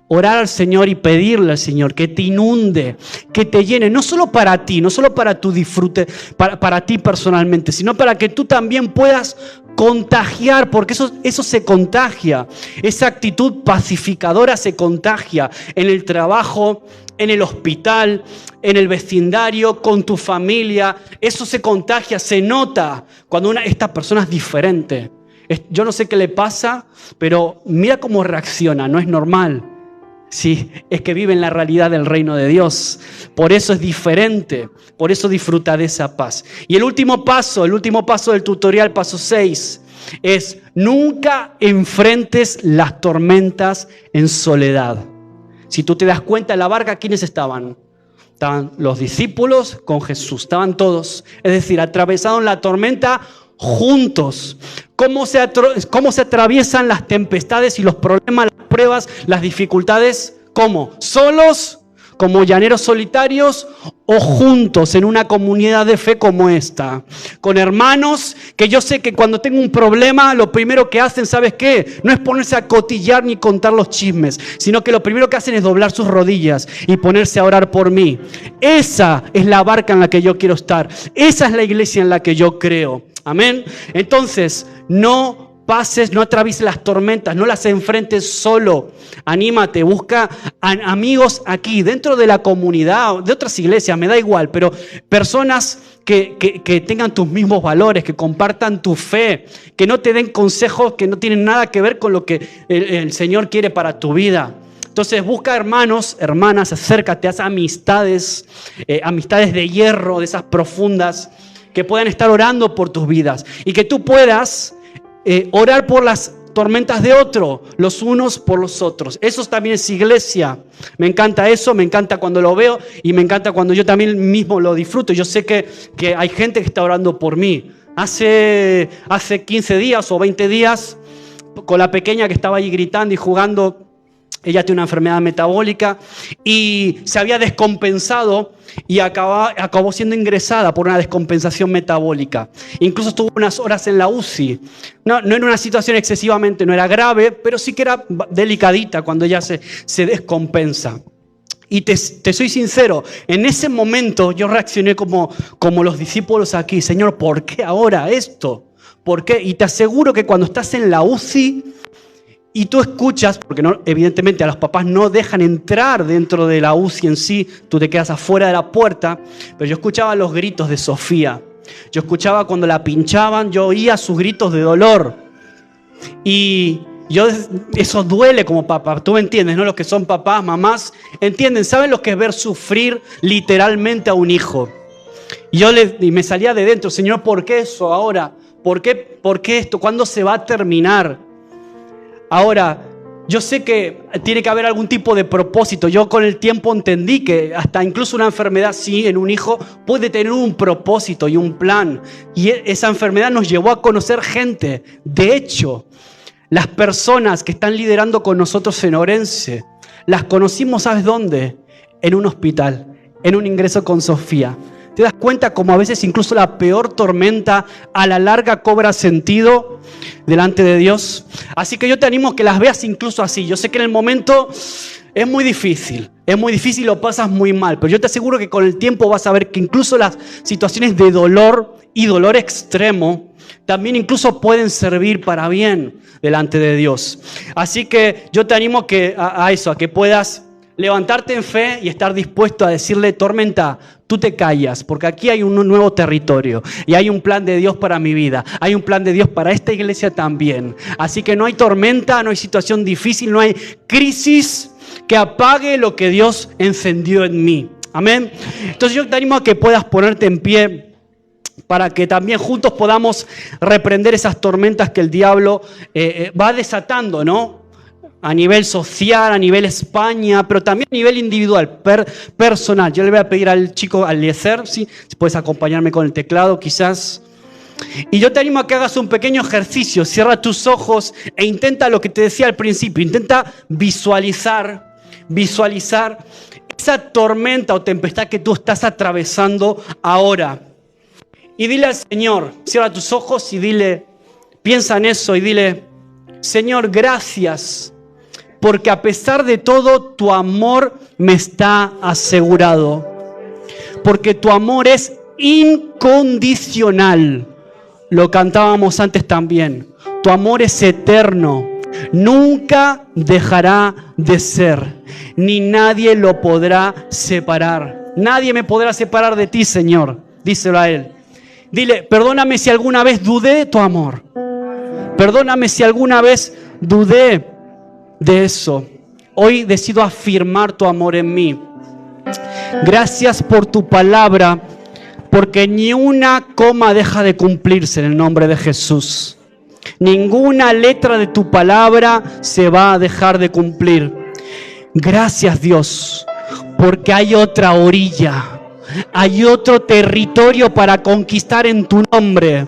orar al Señor y pedirle al Señor que te inunde, que te llene, no solo para ti, no solo para tu disfrute, para ti personalmente, sino para que tú también puedas contagiar, porque eso se contagia. Esa actitud pacificadora se contagia en el trabajo, en el hospital, en el vecindario, con tu familia. Eso se contagia, se nota cuando esta persona es diferente. Yo no sé qué le pasa, pero mira cómo reacciona, no es normal. Sí, es que vive en la realidad del reino de Dios. Por eso es diferente, por eso disfruta de esa paz. Y el último paso del tutorial, paso 6, es: nunca enfrentes las tormentas en soledad. Si tú te das cuenta, en la barca, ¿quiénes estaban? Estaban los discípulos con Jesús, estaban todos. Es decir, atravesaron la tormenta juntos. ¿Cómo se atraviesan las tempestades y los problemas, las pruebas, las dificultades? ¿Cómo? ¿Solos, como llaneros solitarios, o juntos en una comunidad de fe como esta? Con hermanos que yo sé que cuando tengo un problema, lo primero que hacen, ¿sabes qué? No es ponerse a cotillar ni contar los chismes, sino que lo primero que hacen es doblar sus rodillas y ponerse a orar por mí. Esa es la barca en la que yo quiero estar. Esa es la iglesia en la que yo creo. Amén. Entonces, no atravieses las tormentas, no las enfrentes solo. Anímate, busca amigos aquí, dentro de la comunidad, de otras iglesias, me da igual, pero personas que tengan tus mismos valores, que compartan tu fe, que no te den consejos que no tienen nada que ver con lo que el Señor quiere para tu vida. Entonces busca hermanos, hermanas, acércate, haz amistades de hierro, de esas profundas, que puedan estar orando por tus vidas y que tú puedas orar por las tormentas de otro, los unos por los otros. Eso también es iglesia. Me encanta eso, me encanta cuando lo veo y me encanta cuando yo también mismo lo disfruto. Yo sé que hay gente que está orando por mí. Hace 15 días o 20 días, con la pequeña que estaba allí gritando y jugando, ella tiene una enfermedad metabólica y se había descompensado y acabó siendo ingresada por una descompensación metabólica. Incluso estuvo unas horas en la UCI. No era una situación excesivamente, no era grave, pero sí que era delicadita cuando ella se descompensa. Y te soy sincero, en ese momento yo reaccioné como los discípulos aquí: Señor, ¿por qué ahora esto? ¿Por qué? Y te aseguro que cuando estás en la UCI y tú escuchas, porque evidentemente a los papás no dejan entrar dentro de la UCI en sí, tú te quedas afuera de la puerta, pero yo escuchaba los gritos de Sofía. Yo escuchaba cuando la pinchaban, yo oía sus gritos de dolor. Y eso duele como papá, tú me entiendes, ¿no? Los que son papás, mamás, entienden, saben lo que es ver sufrir literalmente a un hijo. Y me salía de dentro: Señor, ¿por qué eso ahora? ¿Por qué esto? ¿Cuándo se va a terminar? Ahora, yo sé que tiene que haber algún tipo de propósito. Yo con el tiempo entendí que hasta incluso una enfermedad, sí, en un hijo puede tener un propósito y un plan. Y esa enfermedad nos llevó a conocer gente. De hecho, las personas que están liderando con nosotros en Orense, las conocimos, ¿sabes dónde? En un hospital, en un ingreso con Sofía. ¿Te das cuenta cómo a veces incluso la peor tormenta a la larga cobra sentido delante de Dios? Así que yo te animo a que las veas incluso así. Yo sé que en el momento es muy difícil, lo pasas muy mal, pero yo te aseguro que con el tiempo vas a ver que incluso las situaciones de dolor y dolor extremo también incluso pueden servir para bien delante de Dios. Así que yo te animo a eso, a que puedas levantarte en fe y estar dispuesto a decirle: tormenta, tú te callas, porque aquí hay un nuevo territorio y hay un plan de Dios para mi vida, hay un plan de Dios para esta iglesia también. Así que no hay tormenta, no hay situación difícil, no hay crisis que apague lo que Dios encendió en mí. Amén. Entonces yo te animo a que puedas ponerte en pie para que también juntos podamos reprender esas tormentas que el diablo va desatando, ¿no? A nivel social, a nivel España, pero también a nivel individual, personal. Yo le voy a pedir al chico, al Eliezer, ¿sí? Si puedes acompañarme con el teclado quizás. Y yo te animo a que hagas un pequeño ejercicio. Cierra tus ojos e intenta lo que te decía al principio. Intenta visualizar visualizar esa tormenta o tempestad que tú estás atravesando ahora. Y dile al Señor, cierra tus ojos y dile, piensa en eso y dile, Señor, gracias, porque a pesar de todo, tu amor me está asegurado. Porque tu amor es incondicional. Lo cantábamos antes también. Tu amor es eterno. Nunca dejará de ser. Ni nadie lo podrá separar. Nadie me podrá separar de ti, Señor. Díselo a Él. Dile, perdóname si alguna vez dudé de tu amor. Perdóname si alguna vez dudé de eso. Hoy decido afirmar tu amor en mí. Gracias por tu palabra, porque ni una coma deja de cumplirse en el nombre de Jesús. Ninguna letra de tu palabra se va a dejar de cumplir. Gracias, Dios, porque hay otra orilla, hay otro territorio para conquistar en tu nombre.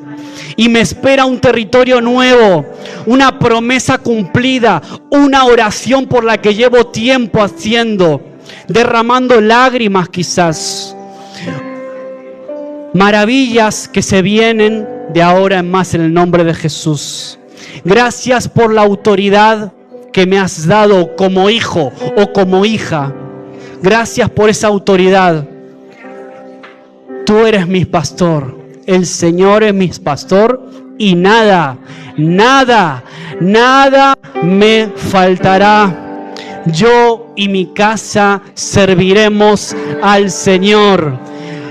Y me espera un territorio nuevo, una promesa cumplida, una oración por la que llevo tiempo haciendo, derramando lágrimas quizás. Maravillas que se vienen de ahora en más en el nombre de Jesús. Gracias por la autoridad que me has dado como hijo o como hija. Gracias por esa autoridad. Tú eres mi pastor. El Señor es mi pastor y nada me faltará. Yo y mi casa serviremos al Señor.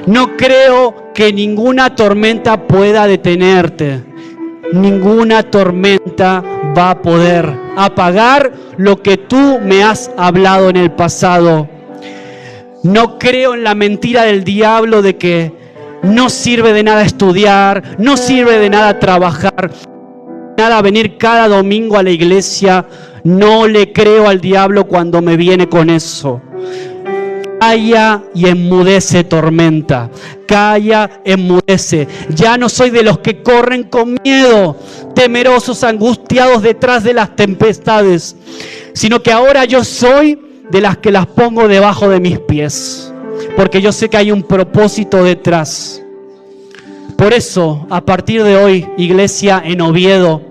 No creo que ninguna tormenta pueda detenerte. Ninguna tormenta va a poder apagar lo que tú me has hablado en el pasado. No creo en la mentira del diablo de que no sirve de nada estudiar, no sirve de nada trabajar, nada venir cada domingo a la iglesia. No le creo al diablo cuando me viene con eso. Calla y enmudece, tormenta. Calla, enmudece. Ya no soy de los que corren con miedo, temerosos, angustiados detrás de las tempestades, sino que ahora yo soy de las que las pongo debajo de mis pies, porque yo sé que hay un propósito detrás. Por eso, a partir de hoy, iglesia en Oviedo,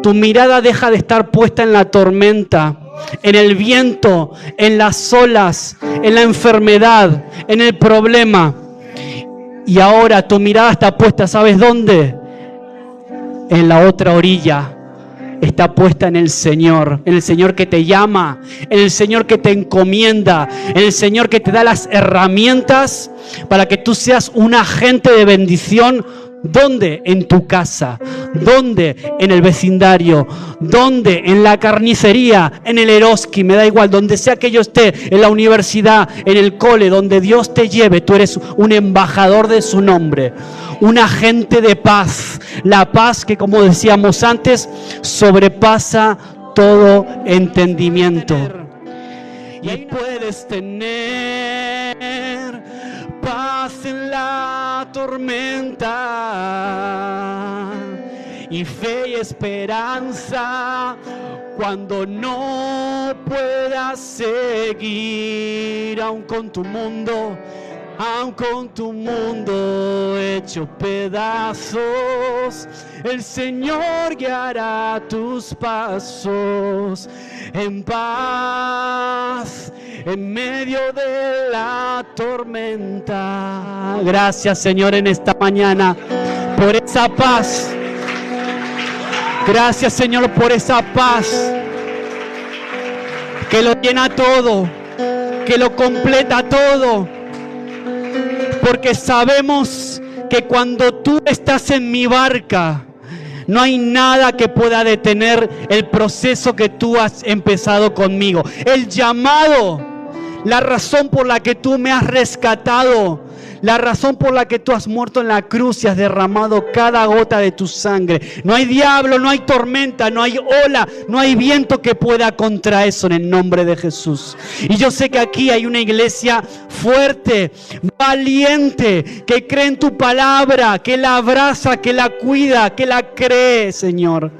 tu mirada deja de estar puesta en la tormenta, en el viento, en las olas, en la enfermedad, en el problema. Y ahora tu mirada está puesta, ¿sabes dónde? En la otra orilla. Está puesta en el Señor que te llama, en el Señor que te encomienda, en el Señor que te da las herramientas para que tú seas un agente de bendición. ¿Dónde? En tu casa. ¿Dónde? En el vecindario. ¿Dónde? En la carnicería, en el Eroski, me da igual, donde sea que yo esté, en la universidad, en el cole, donde Dios te lleve, tú eres un embajador de su nombre, un agente de paz. La paz que, como decíamos antes, sobrepasa todo entendimiento. Y puedes tener paz en la tormenta y fe y esperanza cuando no puedas seguir, aun con tu mundo hecho pedazos. El Señor guiará tus pasos en paz en medio de la tormenta. Gracias, Señor, en esta mañana por esa paz. Gracias, Señor, por esa paz que lo llena todo, que lo completa todo. Porque sabemos que cuando tú estás en mi barca, no hay nada que pueda detener el proceso que tú has empezado conmigo. El llamado, la razón por la que tú me has rescatado, la razón por la que tú has muerto en la cruz y has derramado cada gota de tu sangre. No hay diablo, no hay tormenta, no hay ola, no hay viento que pueda contra eso en el nombre de Jesús. Y yo sé que aquí hay una iglesia fuerte, valiente, que cree en tu palabra, que la abraza, que la cuida, que la cree, Señor.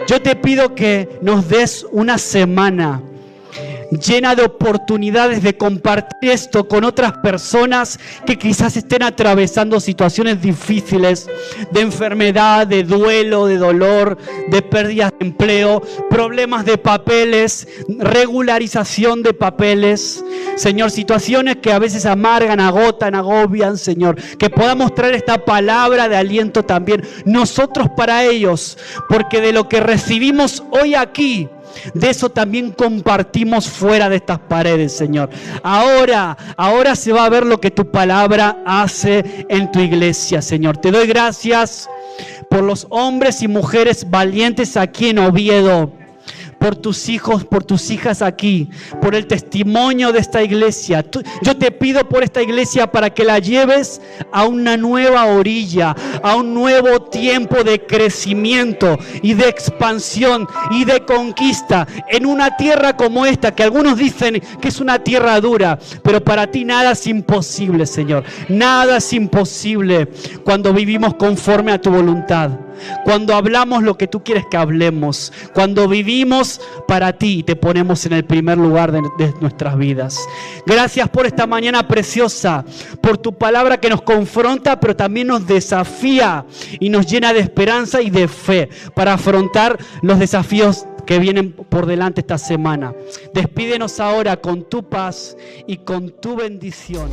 Yo te pido que nos des una semana llena de oportunidades de compartir esto con otras personas que quizás estén atravesando situaciones difíciles, de enfermedad, de duelo, de dolor, de pérdidas de empleo, problemas de papeles, regularización de papeles. Señor, situaciones que a veces amargan, agotan, agobian, Señor. Que podamos traer esta palabra de aliento también nosotros para ellos, porque de lo que recibimos hoy aquí, de eso también compartimos fuera de estas paredes, Señor. Ahora se va a ver lo que tu palabra hace en tu iglesia, Señor. Te doy gracias por los hombres y mujeres valientes aquí en Oviedo, por tus hijos, por tus hijas aquí, por el testimonio de esta iglesia. Yo te pido por esta iglesia para que la lleves a una nueva orilla, a un nuevo tiempo de crecimiento y de expansión y de conquista en una tierra como esta, que algunos dicen que es una tierra dura, pero para ti nada es imposible, Señor. Nada es imposible cuando vivimos conforme a tu voluntad. Cuando hablamos lo que tú quieres que hablemos, cuando vivimos para ti y te ponemos en el primer lugar de nuestras vidas. Gracias por esta mañana preciosa, por tu palabra que nos confronta, pero también nos desafía y nos llena de esperanza y de fe para afrontar los desafíos que vienen por delante esta semana. Despídenos ahora con tu paz y con tu bendición.